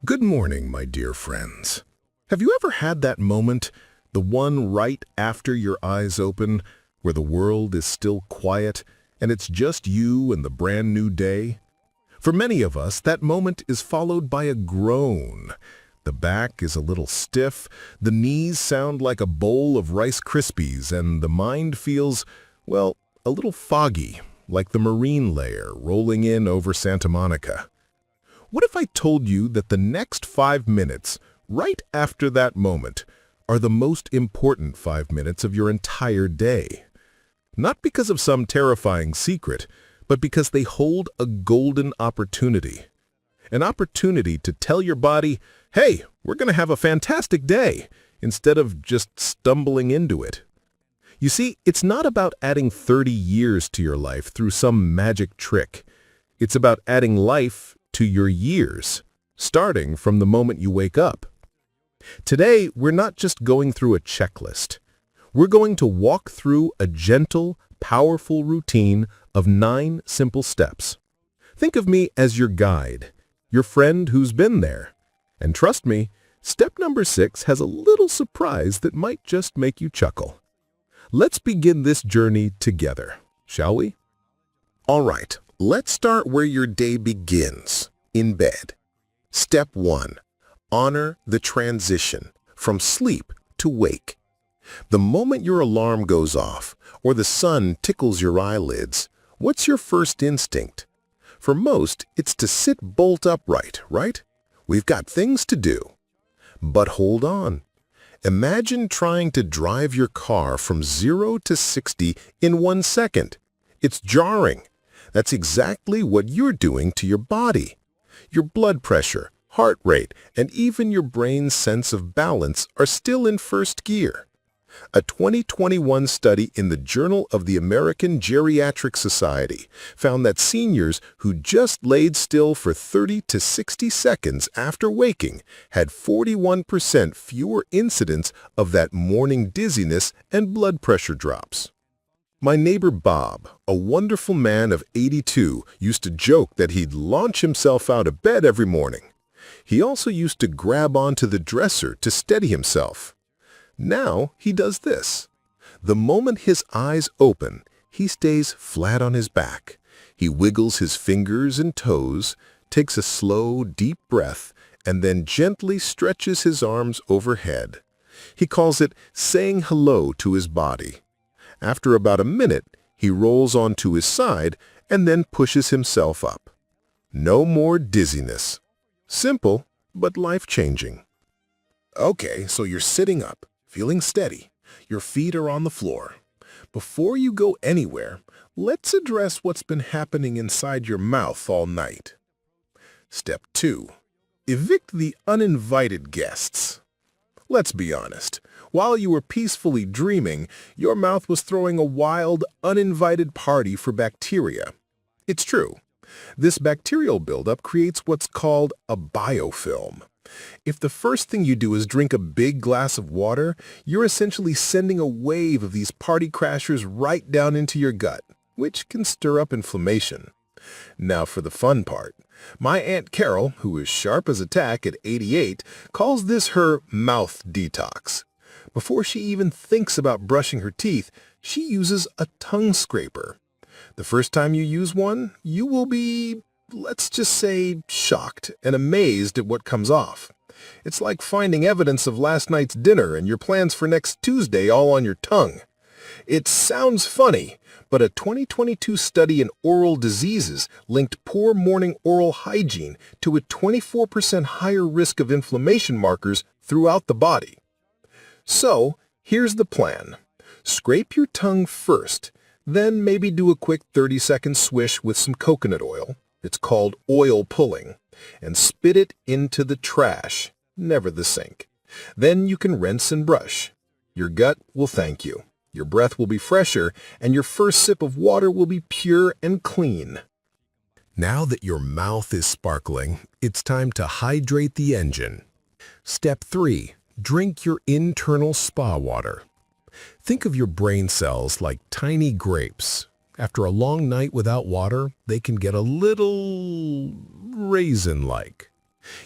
Good morning, my dear friends. Have you ever had that moment, the one right after your eyes open, where the world is still quiet and it's just you and the brand new day? For many of us, that moment is followed by a groan. The back is a little stiff, the knees sound like a bowl of Rice Krispies, and the mind feels, well, a little foggy, like the marine layer rolling in over Santa Monica. What if I told you that the next 5 minutes, right after that moment, are the most important 5 minutes of your entire day? Not because of some terrifying secret, but because they hold a golden opportunity. An opportunity to tell your body, hey, we're going to have a fantastic day, instead of just stumbling into it. You see, it's not about adding 30 years to your life through some magic trick. It's about adding life to your years, starting from the moment you wake up. Today, we're not just going through a checklist. We're going to walk through a gentle, powerful routine of 9 simple steps. Think of me as your guide, your friend who's been there. And trust me, step number 6 has a little surprise that might just make you chuckle. Let's begin this journey together, shall we? All right, let's start where your day begins, in bed. Step 1. Honor the transition from sleep to wake. The moment your alarm goes off or the sun tickles your eyelids, what's your first instinct? For most, it's to sit bolt upright, right? We've got things to do. But hold on. Imagine trying to drive your car from 0 to 60 in 1 second. It's jarring. That's exactly what you're doing to your body. Your blood pressure, heart rate, and even your brain's sense of balance are still in first gear. A 2021 study in the Journal of the American Geriatric Society found that seniors who just laid still for 30 to 60 seconds after waking had 41% fewer incidents of that morning dizziness and blood pressure drops. My neighbor Bob, a wonderful man of 82, used to joke that he'd launch himself out of bed every morning. He also used to grab onto the dresser to steady himself. Now he does this. The moment his eyes open, he stays flat on his back. He wiggles his fingers and toes, takes a slow, deep breath, and then gently stretches his arms overhead. He calls it saying hello to his body. After about a minute, he rolls onto his side and then pushes himself up. No more dizziness. Simple, but life-changing. Okay, so you're sitting up, feeling steady. Your feet are on the floor. Before you go anywhere, let's address what's been happening inside your mouth all night. Step 2. Evict the uninvited guests. Let's be honest. While you were peacefully dreaming, your mouth was throwing a wild, uninvited party for bacteria. It's true. This bacterial buildup creates what's called a biofilm. If the first thing you do is drink a big glass of water, you're essentially sending a wave of these party crashers right down into your gut, which can stir up inflammation. Now for the fun part. My Aunt Carol, who is sharp as a tack at 88, calls this her mouth detox. Before she even thinks about brushing her teeth, she uses a tongue scraper. The first time you use one, you will be, let's just say, shocked and amazed at what comes off. It's like finding evidence of last night's dinner and your plans for next Tuesday all on your tongue. It sounds funny, but a 2022 study in oral diseases linked poor morning oral hygiene to a 24% higher risk of inflammation markers throughout the body. So, here's the plan. Scrape your tongue first, then maybe do a quick 30-second swish with some coconut oil. It's called oil pulling. And spit it into the trash, never the sink. Then you can rinse and brush. Your gut will thank you. Your breath will be fresher, and your first sip of water will be pure and clean. Now that your mouth is sparkling, it's time to hydrate the engine. Step 3. Drink your internal spa water. Think of your brain cells like tiny grapes. After a long night without water, they can get a little raisin-like.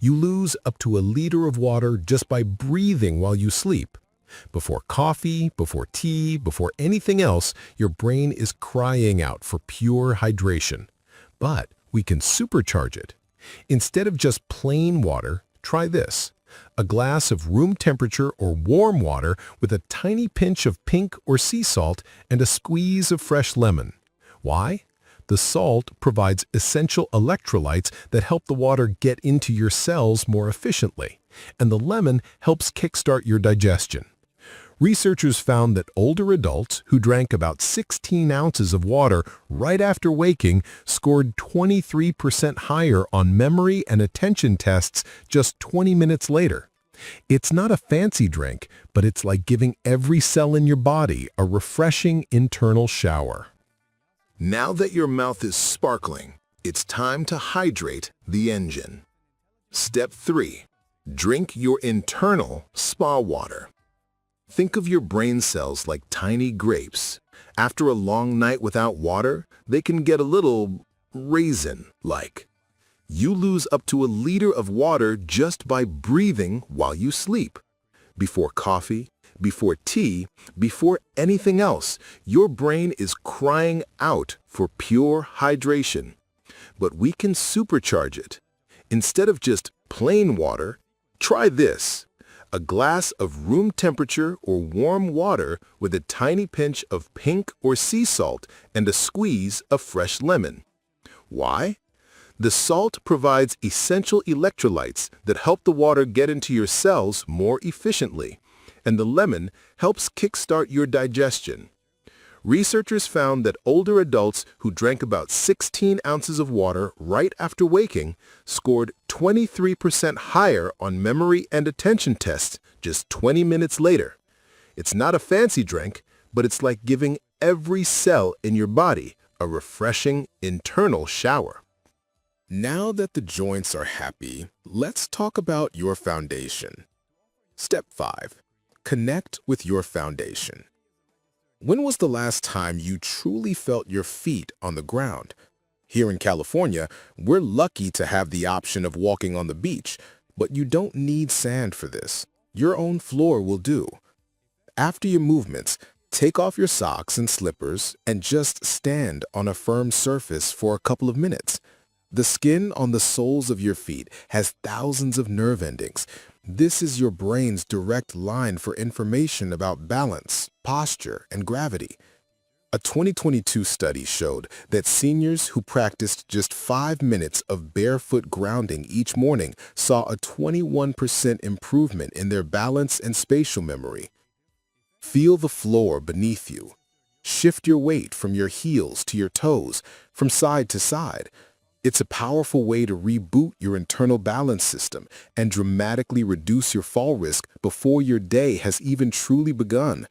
You lose up to a liter of water just by breathing while you sleep. Before coffee, before tea, before anything else, your brain is crying out for pure hydration. But we can supercharge it. Instead of just plain water, try this. A glass of room temperature or warm water with a tiny pinch of pink or sea salt and a squeeze of fresh lemon. Why? The salt provides essential electrolytes that help the water get into your cells more efficiently, and the lemon helps kickstart your digestion. Researchers found that older adults who drank about 16 ounces of water right after waking scored 23% higher on memory and attention tests just 20 minutes later. It's not a fancy drink, but it's like giving every cell in your body a refreshing internal shower. Now that your mouth is sparkling, it's time to hydrate the engine. Step 3. Drink your internal spa water. Think of your brain cells like tiny grapes. After a long night without water, they can get a little raisin-like. You lose up to a liter of water just by breathing while you sleep. Before coffee, before tea, before anything else, your brain is crying out for pure hydration. But we can supercharge it. Instead of just plain water, try this. A glass of room temperature or warm water with a tiny pinch of pink or sea salt and a squeeze of fresh lemon. Why? The salt provides essential electrolytes that help the water get into your cells more efficiently, and the lemon helps kickstart your digestion. Researchers found that older adults who drank about 16 ounces of water right after waking scored 23% higher on memory and attention tests just 20 minutes later. It's not a fancy drink, but it's like giving every cell in your body a refreshing internal shower. Now that the joints are happy, let's talk about your foundation. Step 5. Connect with your foundation. When was the last time you truly felt your feet on the ground? Here in California, we're lucky to have the option of walking on the beach, but you don't need sand for this. Your own floor will do. After your movements, take off your socks and slippers and just stand on a firm surface for a couple of minutes. The skin on the soles of your feet has thousands of nerve endings. This is your brain's direct line for information about balance, posture, and gravity. A 2022 study showed that seniors who practiced just 5 minutes of barefoot grounding each morning saw a 21% improvement in their balance and spatial memory. Feel the floor beneath you. Shift your weight from your heels to your toes, from side to side. It's a powerful way to reboot your internal balance system and dramatically reduce your fall risk before your day has even truly begun.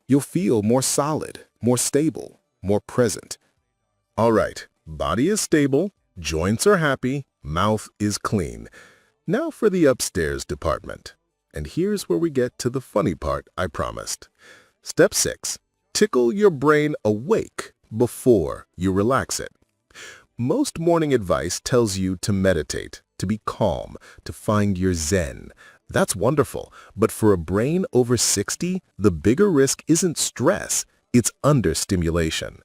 You'll feel more solid, more stable, more present. All right, body is stable, joints are happy, mouth is clean. Now for the upstairs department. And here's where we get to the funny part I promised. Step 6. Tickle your brain awake before you relax it. Most morning advice tells you to meditate, to be calm, to find your zen. That's wonderful, but for a brain over 60, the bigger risk isn't stress, it's understimulation.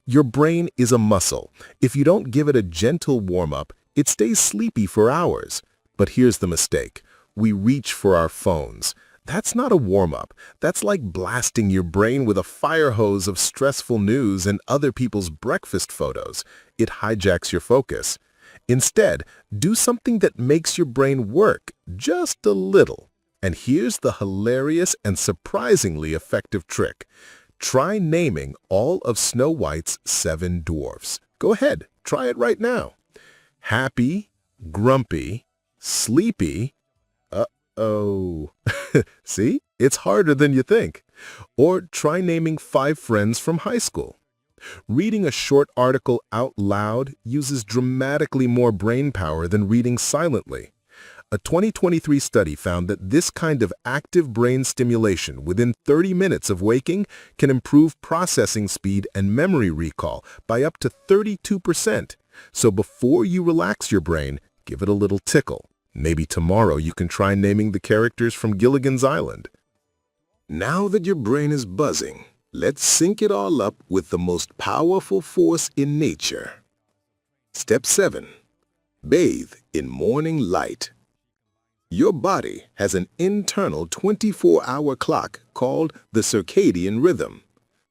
Your brain is a muscle. If you don't give it a gentle warm-up, it stays sleepy for hours. But here's the mistake. We reach for our phones. That's not a warm-up. That's like blasting your brain with a fire hose of stressful news and other people's breakfast photos. It hijacks your focus. Instead, do something that makes your brain work just a little. And here's the hilarious and surprisingly effective trick. Try naming all of Snow White's 7 dwarfs. Go ahead, try it right now. Happy, grumpy, sleepy. Uh-oh. See? It's harder than you think. Or try naming 5 friends from high school. Reading a short article out loud uses dramatically more brain power than reading silently. A 2023 study found that this kind of active brain stimulation within 30 minutes of waking can improve processing speed and memory recall by up to 32%. So before you relax your brain, give it a little tickle. Maybe tomorrow you can try naming the characters from Gilligan's Island. Now that your brain is buzzing, let's sync it all up with the most powerful force in nature. Step 7. Bathe in morning light. Your body has an internal 24-hour clock called the circadian rhythm.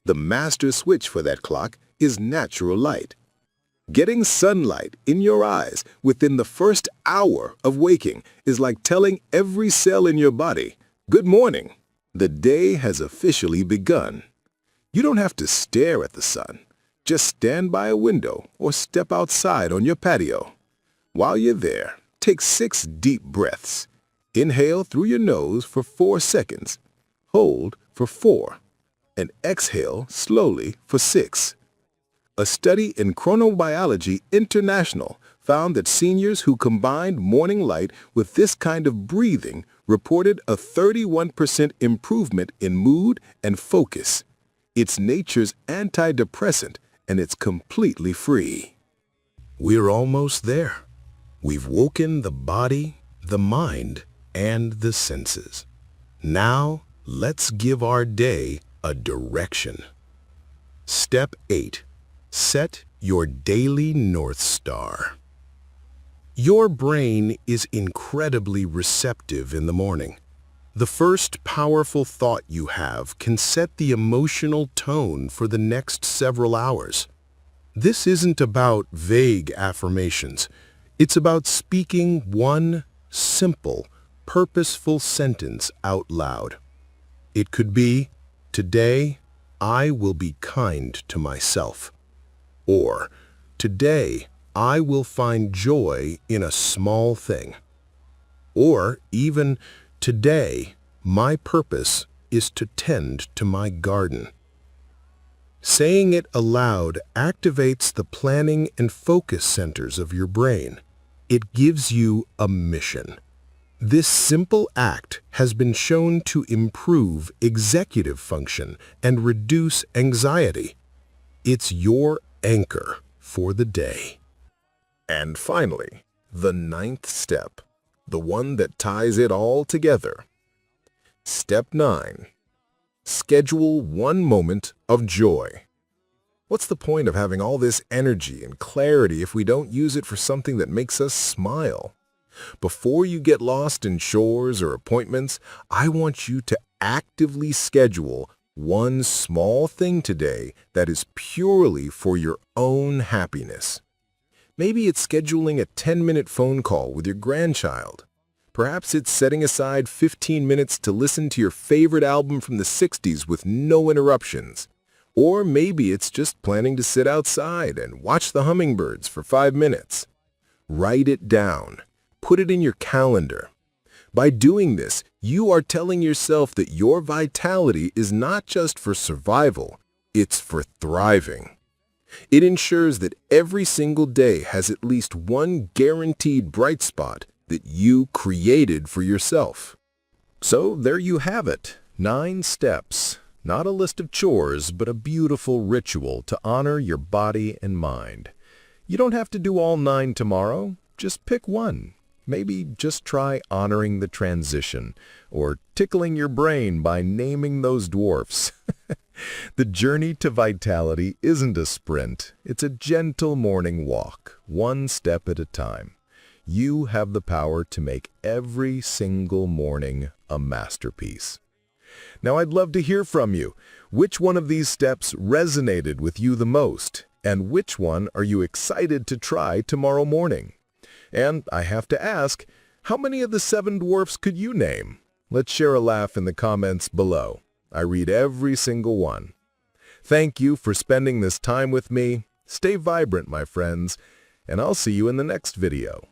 The master switch for that clock is natural light. Getting sunlight in your eyes within the first hour of waking is like telling every cell in your body, "Good morning. The day has officially begun." You don't have to stare at the sun. Just stand by a window or step outside on your patio. While you're there, take 6 deep breaths. Inhale through your nose for 4 seconds. Hold for 4. And exhale slowly for 6. A study in Chronobiology International found that seniors who combined morning light with this kind of breathing reported a 31% improvement in mood and focus. It's nature's antidepressant, and it's completely free. We're almost there. We've woken the body, the mind, and the senses. Now, let's give our day a direction. Step 8. Set your daily North Star. Your brain is incredibly receptive in the morning. The first powerful thought you have can set the emotional tone for the next several hours. This isn't about vague affirmations. It's about speaking one simple, purposeful sentence out loud. It could be, "Today, I will be kind to myself." Or, "Today, I will find joy in a small thing." Or even, "Today, my purpose is to tend to my garden." Saying it aloud activates the planning and focus centers of your brain. It gives you a mission. This simple act has been shown to improve executive function and reduce anxiety. It's your anchor for the day. And finally, the 9th step, the one that ties it all together. Step 9. Schedule 1 moment of joy. What's the point of having all this energy and clarity if we don't use it for something that makes us smile? Before you get lost in chores or appointments, I want you to actively schedule one small thing today that is purely for your own happiness. Maybe it's scheduling a 10-minute phone call with your grandchild. Perhaps it's setting aside 15 minutes to listen to your favorite album from the 60s with no interruptions. Or maybe it's just planning to sit outside and watch the hummingbirds for 5 minutes. Write it down. Put it in your calendar. By doing this, you are telling yourself that your vitality is not just for survival, it's for thriving. It ensures that every single day has at least one guaranteed bright spot that you created for yourself. So there you have it, 9 steps. Not a list of chores, but a beautiful ritual to honor your body and mind. You don't have to do all 9 tomorrow. Just pick one. Maybe just try honoring the transition or tickling your brain by naming those dwarfs. The journey to vitality isn't a sprint. It's a gentle morning walk, one step at a time. You have the power to make every single morning a masterpiece. Now, I'd love to hear from you. Which one of these steps resonated with you the most? And which one are you excited to try tomorrow morning? And I have to ask, how many of the 7 dwarfs could you name? Let's share a laugh in the comments below. I read every single one. Thank you for spending this time with me. Stay vibrant, my friends, and I'll see you in the next video.